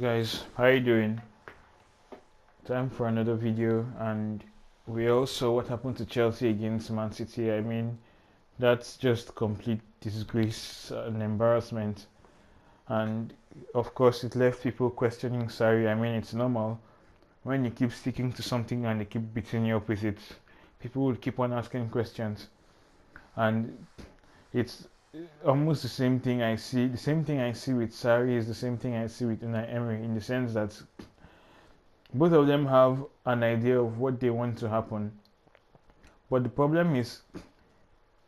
guys, how you doing? Time for another video, and we all saw what happened to Chelsea against Man City. I mean, that's just complete disgrace and embarrassment. And of course, it left people questioning Sarri. I mean, it's normal when you keep sticking to something and they keep beating you up with it. People will keep on asking questions, and it's almost the same thing I see. The same thing I see with Sarri is the same thing I see with Unai Emery, in the sense that both of them have an idea of what they want to happen. But the problem is,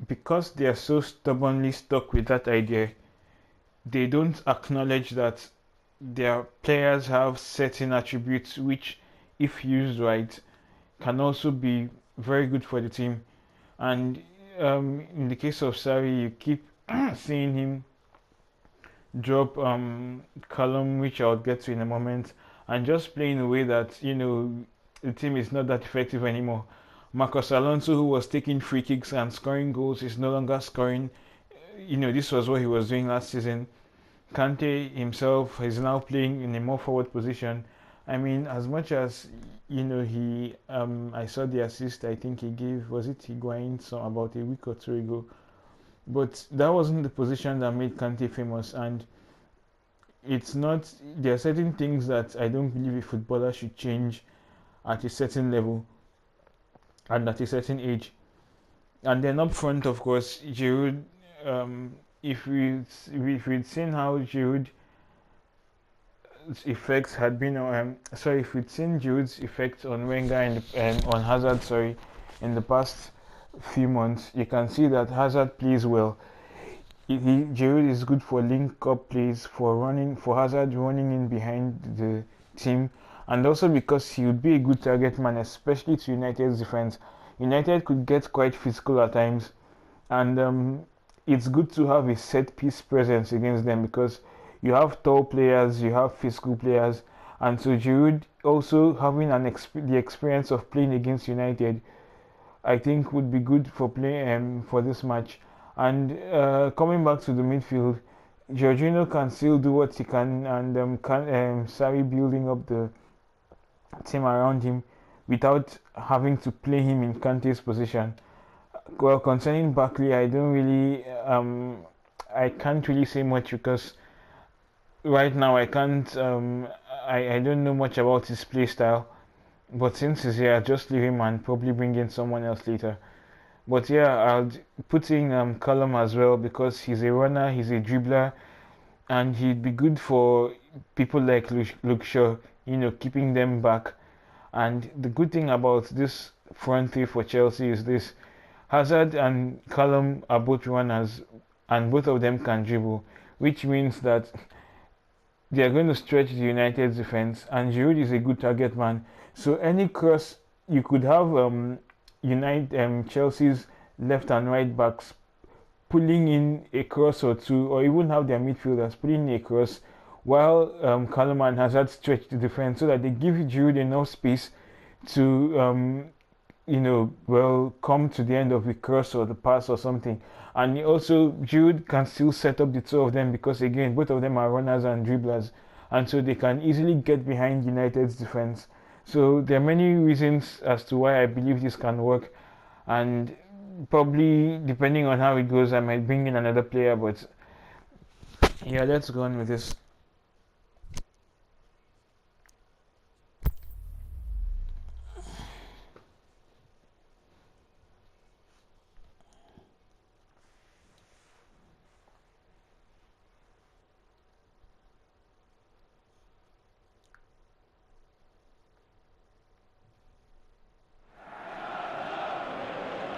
because they are so stubbornly stuck with that idea, they don't acknowledge that their players have certain attributes which, if used right, can also be very good for the team. And in the case of Sarri, you keep seeing him drop Callum, which I'll get to in a moment, and just play in a way that the team is not that effective anymore. Marcos Alonso, who was taking free kicks and scoring goals, is no longer scoring. This was what he was doing last season. Kante himself is now playing in a more forward position. I mean, as much as he I saw the assist I think he gave, was it Higuain, about a week or two ago, but that wasn't the position that made Kante famous. And it's not, there are certain things that I don't believe a footballer should change at a certain level and at a certain age. And then up front, of course, Giroud, if we'd seen how Giroud's effects had been if we'd seen Giroud's effects on Wenger and on Hazard, in the past few months, you can see that Hazard plays well. Giroud is good for link-up plays, for Hazard running in behind the team, and also because he would be a good target man, especially to United's defense. United could get quite physical at times, and it's good to have a set-piece presence against them, because you have tall players, you have physical players, and so Giroud also having the experience of playing against United, I think would be good for for this match. And coming back to the midfield, Jorginho can still do what he can, and Sarri building up the team around him without having to play him in Kante's position. Well, concerning Barkley, I don't really, I can't really say much, because right now I can't, I don't know much about his play style. But since he's here, I'll just leave him and probably bring in someone else later. But yeah, I'll put in Callum as well, because he's a runner, he's a dribbler, and he'd be good for people like Luke Shaw, keeping them back. And the good thing about this front three for Chelsea is this: Hazard and Callum are both runners, and both of them can dribble, which means that they are going to stretch the United's defense, and Giroud is a good target man. So any cross, you could have Chelsea's left and right backs pulling in a cross or two, or even have their midfielders pulling in a cross, while Callum and Hazard stretch the defense, so that they give Giroud enough space to come to the end of the cross or the pass or something. And also Giroud can still set up the two of them, because again, both of them are runners and dribblers, and so they can easily get behind United's defense. So there are many reasons as to why I believe this can work, and probably depending on how it goes, I might bring in another player. But yeah, let's go on with this.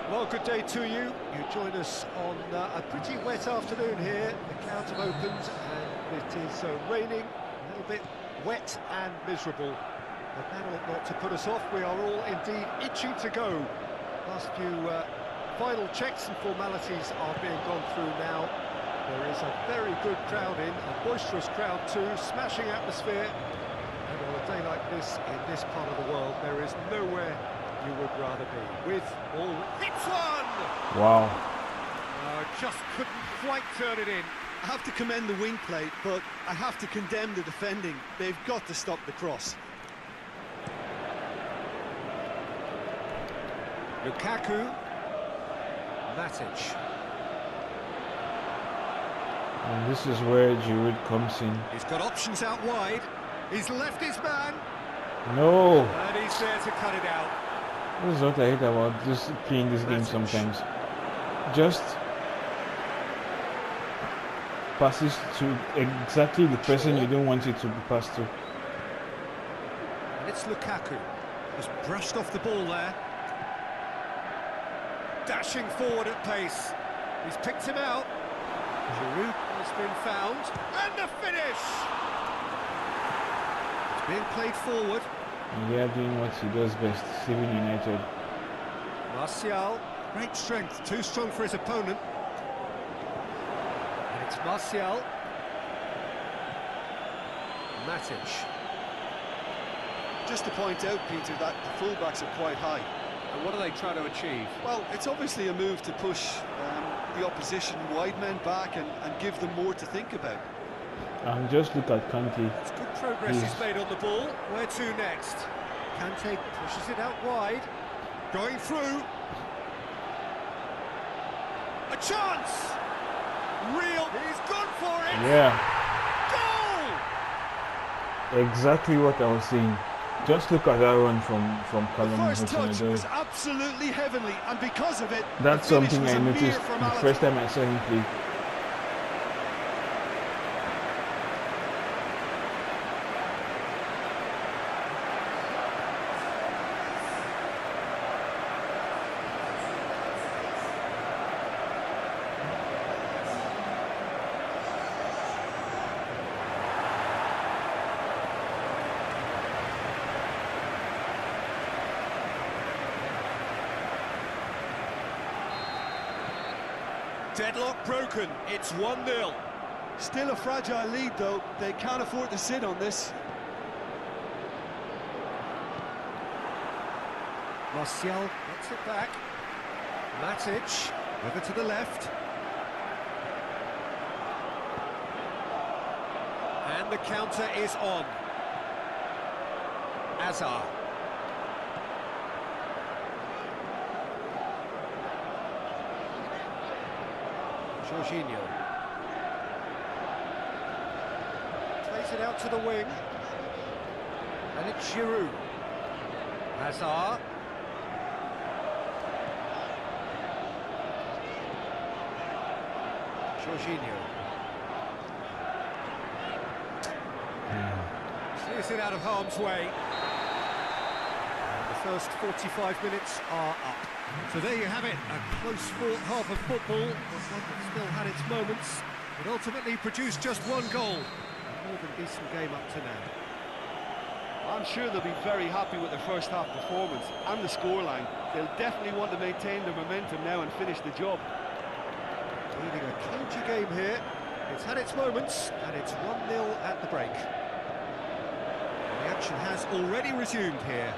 Well, good day to you. You join us on a pretty wet afternoon here. The clouds have opened and it is raining, a little bit wet and miserable. But that ought not to put us off. We are all indeed itching to go. Last few final checks and formalities are being gone through now. There is a very good crowd in, a boisterous crowd too, smashing atmosphere. And on a day like this, in this part of the world, there is nowhere you would rather be. With all hits one! Wow. Just couldn't quite turn it in. I have to commend the wing play, but I have to condemn the defending. They've got to stop the cross. Lukaku. Matic. And this is where Giroud comes in. He's got options out wide. He's left his man. No! And he's there to cut it out. This is what I hate about just playing this game sometimes. Just passes to exactly the person you don't want it to be passed to. And it's Lukaku. He's brushed off the ball there. Dashing forward at pace. He's picked him out. Giroud has been found. And the finish! It's being played forward. And they are doing what he does best, saving United. Martial, great strength, too strong for his opponent. And it's Martial. Matic. Just to point out, Peter, that the fullbacks are quite high. And what are they trying to achieve? Well, it's obviously a move to push the opposition wide men back and give them more to think about. And just look at Kante. It's good progress he's made on the ball. Where to next? Kante pushes it out wide. Going through. A chance! Real. He's gone for it! Yeah. Goal! Exactly what I was saying. Just look at that run from Callum. The first touch was absolutely heavenly, and because of it, that's something I noticed the first time I saw him play. Deadlock broken, it's 1-0. Still a fragile lead though, they can't afford to sit on this. Martial gets it back. Matic, over to the left. And the counter is on. Hazard. Jorginho. Plays it out to the wing. And it's Giroud. Hazard. Jorginho. Clears it out of harm's way. And the first 45 minutes are up. So there you have it, a close-fought half of football, but one that still had its moments. It ultimately produced just one goal. A more than decent game up to now. I'm sure they'll be very happy with their first half performance and the scoreline. They'll definitely want to maintain their momentum now and finish the job. Leading a cagey game here. It's had its moments, and it's 1-0 at the break. The action has already resumed here.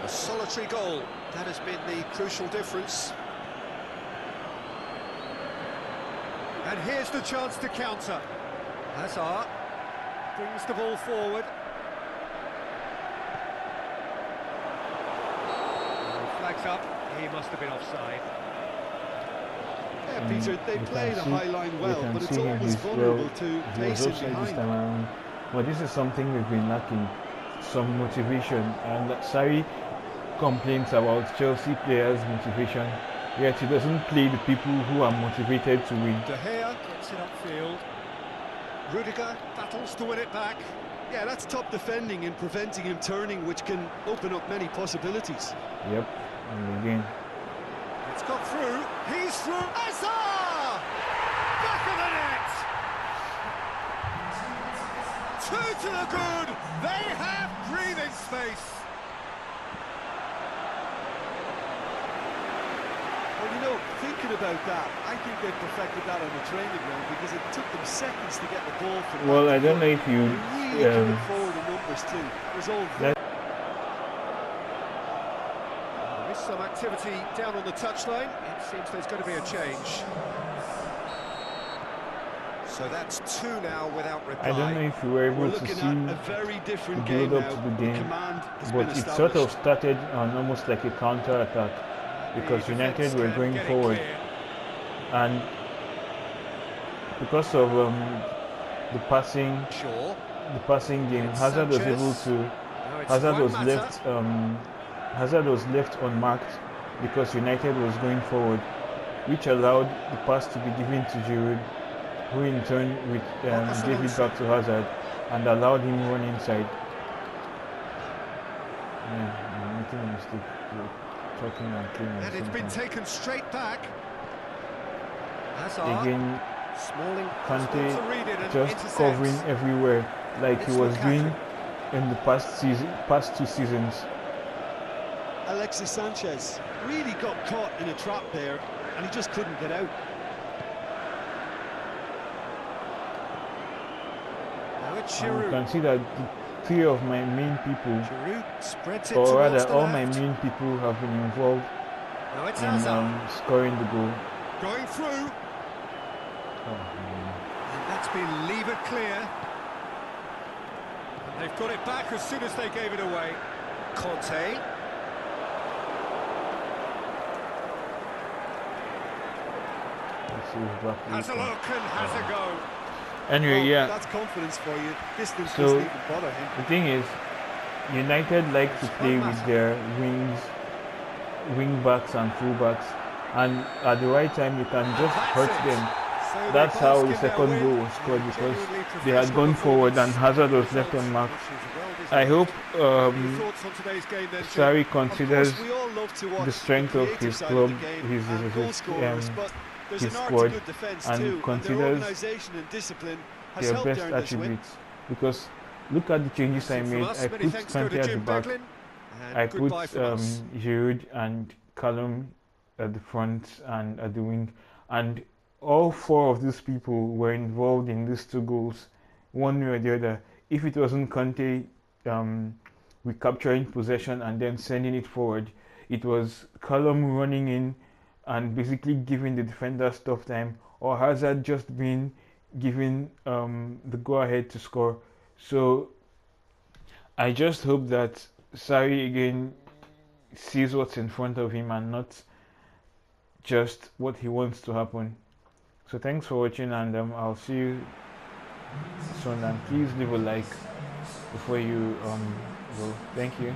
A solitary goal, that has been the crucial difference. And here's the chance to counter. Hazard brings the ball forward. Flags up, he must have been offside. Yeah, Peter, they play the high line well, but it's always vulnerable to placing behind. But this is something we've been lacking, some motivation, and Sarri complains about Chelsea players' motivation, yet he doesn't play the people who are motivated to win. De Gea gets it upfield. Rudiger battles to win it back. Yeah, that's top defending and preventing him turning, which can open up many possibilities. Yep, and again. It's got through. He's through. Hazard! Back of the net! 2 to the good. They have breathing space. Well, you know, thinking about that, I think they perfected that on the training ground because it took them seconds to get the ball from. Well, I don't know if you. They really coming forward in numbers too. It was all very. There is some activity down on the touchline. It seems there's going to be a change. So that's 2 now without reply. I don't know if you were able to see a very different the game build now. up to the game, Command has but been it sort of established. started on almost like a counter attack because United were going forward, and because of the passing game, Hazard was able to. Hazard was left unmarked because United was going forward, which allowed the pass to be given to Giroud, who in turn gave it back to Hazard and allowed him run inside. Yeah, I'm making a mistake. We're talking and playing at the And same it's been time. taken straight back. Hazard. Again, Smalling Kante just covering everywhere like he was doing in the past 2 seasons. Alexis Sanchez really got caught in a trap there, and he just couldn't get out. Now it's And you Giroud. can see that 3 of my main people, Giroud spreads it or towards rather the all left. my main people, have been involved Now it's in Hazard scoring the goal. going through. Oh, man. And that's been levered clear. And they've got it back as soon as they gave it away. Conte. Let's see who's back. Has a look and has a go. Anyway, Well, yeah. that's confidence for you. Distance So, doesn't even bother him. The thing is, United like to play with their wing backs and full backs, and at the right time you can just hurt them. So they That's how bask the in their second win. goal was scored, because Genuinely they had gone professional forward and performance. Hazard was left unmarked. Which is well-deserved. I hope Your thoughts on today's game then, Jim? Sarri Of course, considers we all love to watch the strength of creative his side club, of the game his and goal scorers, but there's his an art squad, to good defence and too, considers their organisation and discipline has their helped best earn this win. attributes. Because look at the changes I From made. us, I many put thanks go Kante to at the Jim back. Beglin, and I put goodbye from us. Giroud and Callum at the front and at the wing, and all 4 of these people were involved in these 2 goals, one way or the other. If it wasn't Conte recapturing possession and then sending it forward, it was Callum running in and basically giving the defenders tough time, or Hazard just being given the go-ahead to score. So I just hope that Sarri again sees what's in front of him and not just what he wants to happen. So thanks for watching, and I'll see you soon, and please leave a like before you go. Thank you.